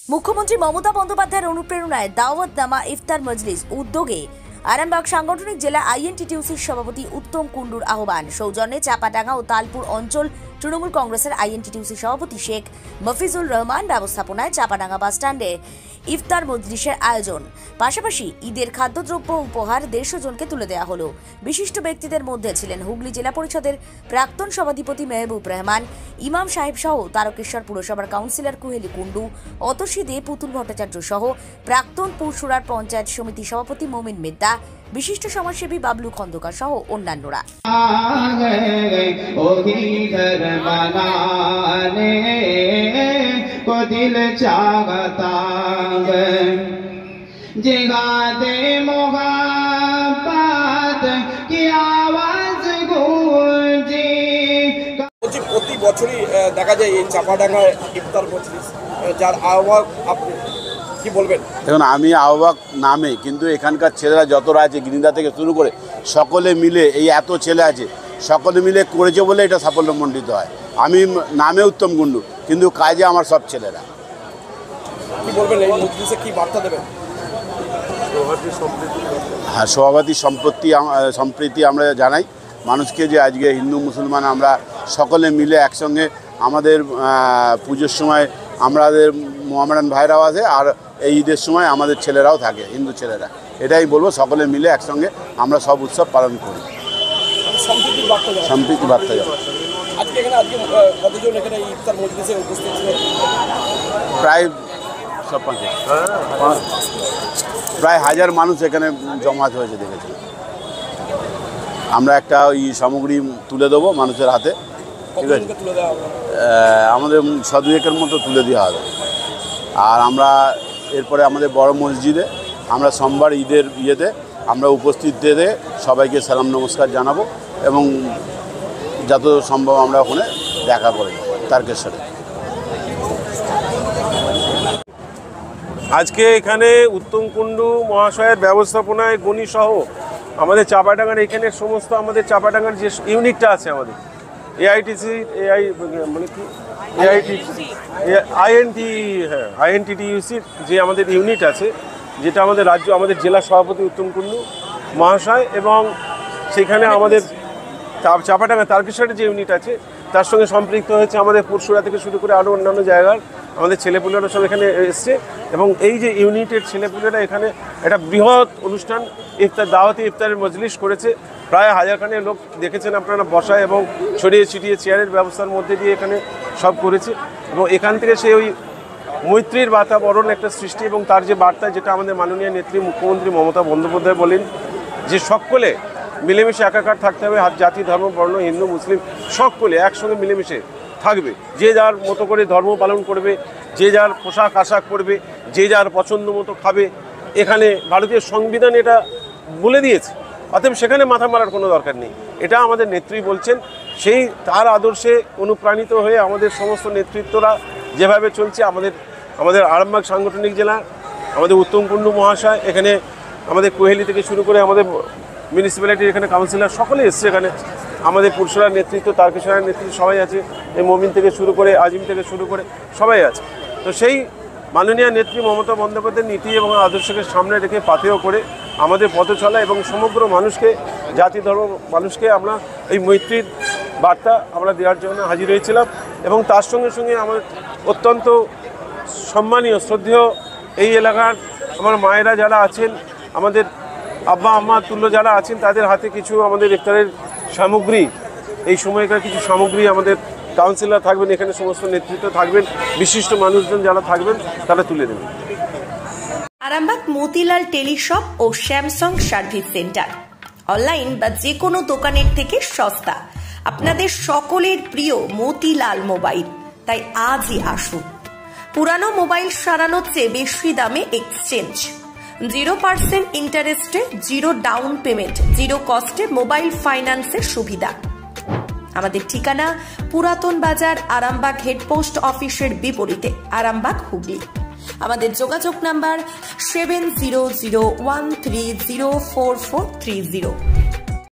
মুখ্যমন্ত্রী মমতা বন্দ্যোপাধ্যায়ের অনুপ্রেরণায় দাওয়াতনামা ইফতার মজলিস উদ্যোগে আরামবাগ সাংগঠনিক জেলা আইএনটিটিউসির সভাপতি উত্তম কুণ্ডুর আহ্বান, সৌজন্যে চাপাডাঙ্গা ও তালপুর অঞ্চল তৃণমূল কংগ্রেসের আইএনটিটিউসি সভাপতি শেখ মফিজুর রহমান ব্যবস্থাপনায় চাপাডাঙ্গা বাসস্ট্যান্ডে ইফতার মজলিসের আয়োজন। পাশাপাশি ঈদের খাদ্যদ্রব্য উপহার 150 জনকে তুলে দেওয়া হলো। বিশিষ্ট ব্যক্তিদের মধ্যে ছিলেন হুগলি জেলা পরিষদের প্রাক্তন সভাধিপতি মেহবুব রহমান, ইমাম সাহেব সহ তারকেশ্বর পুরসভার কাউন্সিলর কুহেলি কুণ্ডু, অতসী দে, পুতুল ভট্টাচার্য সহ প্রাক্তন পুরসুরার পঞ্চায়েত সমিতি সভাপতি মমিন মেদ্দা, বিশিষ্ট সমাজসেবী বাবলু খন্দকার সহ অন্যান্যরা। दिल चाहता है जिगाते मोहब्बत की आवाज गूंजे। প্রতি বছরই দেখা যায় এই চাপাডাঙ্গা ইফতার মজলিস, যার আহ্বায়ক আপনি কি বলবেন? দেখুন, আমি আহ্বায়ক নামে, কিন্তু এখানকার ছেলেরা যতটা আছে গিরিন্দা থেকে শুরু করে সকলে মিলে, এই এত ছেলে আছে সকলে মিলে করেছে বলে এটা সাফল্যমণ্ডিত হয়। আমি নামে উত্তম কুণ্ডু, কিন্তু কাজে আমার সব ছেলেরা। কি বলবেন এই মজলিসে, কি বার্তা দেবেন? হ্যাঁ, সভাপতি সম্প্রীতি আমরা জানাই মানুষকে, যে আজকে হিন্দু মুসলমান আমরা সকলে মিলে একসঙ্গে আমাদের পুজোর সময় আমাদের মোহামেডান ভাইরাও আছে, আর এই ঈদের সময় আমাদের ছেলেরাও থাকে, হিন্দু ছেলেরা। এটাই বলবো, সকলে মিলে একসঙ্গে আমরা সব উৎসব পালন করি। সম্প্রীতি বার্তা যাবে। প্রায় 1000 মানুষ এখানে জমায়েত হয়েছে দেখেছি। আমরা একটা ওই সামগ্রী তুলে দেবো মানুষের হাতে, ঠিক আছে? আমাদের 100-2 মতো তুলে দেওয়া হবে। আর আমরা এরপরে আমাদের বড় মসজিদে আমরা সোমবার ঈদের ইয়েতে আমরা উপস্থিত দিয়ে সবাইকে সালাম নমস্কার জানাবো, এবং যত সম্ভব আমরা ওখানে দেখা করি তারকেশ্বরে। আজকে এখানে উত্তম কুণ্ডু মহাশয়ের ব্যবস্থাপনায় গণি সহ আমাদের চাপাডাঙ্গার এখানে সমস্ত আমাদের চাপাডাঙ্গার যে ইউনিটটা আছে আমাদের আইএনটিটিউসির যে আমাদের ইউনিট আছে, যেটা আমাদের রাজ্য আমাদের জেলা সভাপতি উত্তম কুণ্ডু মহাশয়, এবং সেখানে আমাদের চাপাডাঙ্গা তারকেশ্বরের যে ইউনিট আছে তার সঙ্গে সম্পৃক্ত হয়েছে আমাদের পুরসুরা থেকে শুরু করে আরও অন্যান্য জায়গার আমাদের ছেলেপুলেরা সব এখানে এসছে। এবং এই যে ইউনিটের ছেলেপুলেরা এখানে একটা বৃহৎ অনুষ্ঠান দাওয়াতি ইফতারের মজলিস করেছে। প্রায় 1000খানে লোক দেখেছেন আপনারা বসায়, এবং ছড়িয়ে ছিটিয়ে চেয়ারের ব্যবস্থার মধ্যে দিয়ে এখানে সব করেছে। এবং এখান থেকে সে ওই মৈত্রীর বাতাবরণ একটা সৃষ্টি, এবং তার যে বার্তা, যেটা আমাদের মাননীয় নেত্রী মুখ্যমন্ত্রী মমতা বন্দ্যোপাধ্যায় বলেন যে সকলে মিলেমিশে একাকার থাকতে হবে, জাতি ধর্ম বর্ণ হিন্দু মুসলিম সকলে একসঙ্গে মিলেমিশে থাকবে, যে যার মতো করে ধর্ম পালন করবে, যে যার পোশাক আশাক পরবে, যে যার পছন্দ মতো খাবে। এখানে ভারতীয় সংবিধান এটা বলে দিয়েছে, অতএব সেখানে মাথা মারার কোনো দরকার নেই। এটা আমাদের নেত্রী বলছেন, সেই তার আদর্শে অনুপ্রাণিত হয়ে আমাদের সমস্ত নেতৃত্বরা যেভাবে চলছে, আমাদের আরামবাগ সাংগঠনিক জেলা আমাদের উত্তম কুণ্ডু মহাশয়, এখানে আমাদের কোহেলি থেকে শুরু করে আমাদের মিউনিসিপ্যালিটির এখানে কাউন্সিলর সকলে এসছে, এখানে আমাদের পুরসুরার নেতৃত্ব, তারকেশ্বরের নেতৃত্ব সবাই আছে, এই মমিন থেকে শুরু করে আজিম থেকে শুরু করে সবাই আছে। তো সেই মাননীয় নেত্রী মমতা বন্দ্যোপাধ্যায়ের নীতি এবং আদর্শকে সামনে রেখে পাথেয় করে আমাদের পথ চলা, এবং সমগ্র মানুষকে, জাতি ধর্ম মানুষকে আমরা এই মৈত্রীর বার্তা আমরা দেওয়ার জন্য হাজির হয়েছিলাম। এবং তার সঙ্গে সঙ্গে আমার অত্যন্ত সম্মানীয় শ্রদ্ধেয় এই এলাকার আমার মায়েরা যারা আছেন, আমাদের আব্বা আম্মা তুল্য যারা আছেন, তাদের হাতে কিছু আমাদের ইফতারের সামগ্রী, এই সময়কার কিছু সামগ্রী আমাদের কাউন্সিলর থাকবেন, এখানে সমস্ত নেতৃত্ব থাকবেন, বিশিষ্ট মানুষজন যারা থাকবেন তারা তুলে দেবেন। আরামবাগ মতিলাল টেলিশপ ও স্যামসাং সার্ভিস সেন্টার, অনলাইন বা যে কোনো দোকানের থেকে সস্তা, আপনাদের সকলের প্রিয় মতিলাল মোবাইল। তাই আজই আসুন। পুরানো মোবাইল সারানোর চেয়ে বেশি দামে এক্সচেঞ্জ, 0% ইন্টারেস্টে, 0 ডাউন পেমেন্ট, 0 কস্টে মোবাইল ফাইন্যান্সের সুবিধা। আমাদের ঠিকানা পুরাতন বাজার, আরামবাগ হেডপোস্ট অফিসের বিপরীতে, আরামবাগ হুগলি। আমাদের যোগাযোগ নাম্বার 7001304430।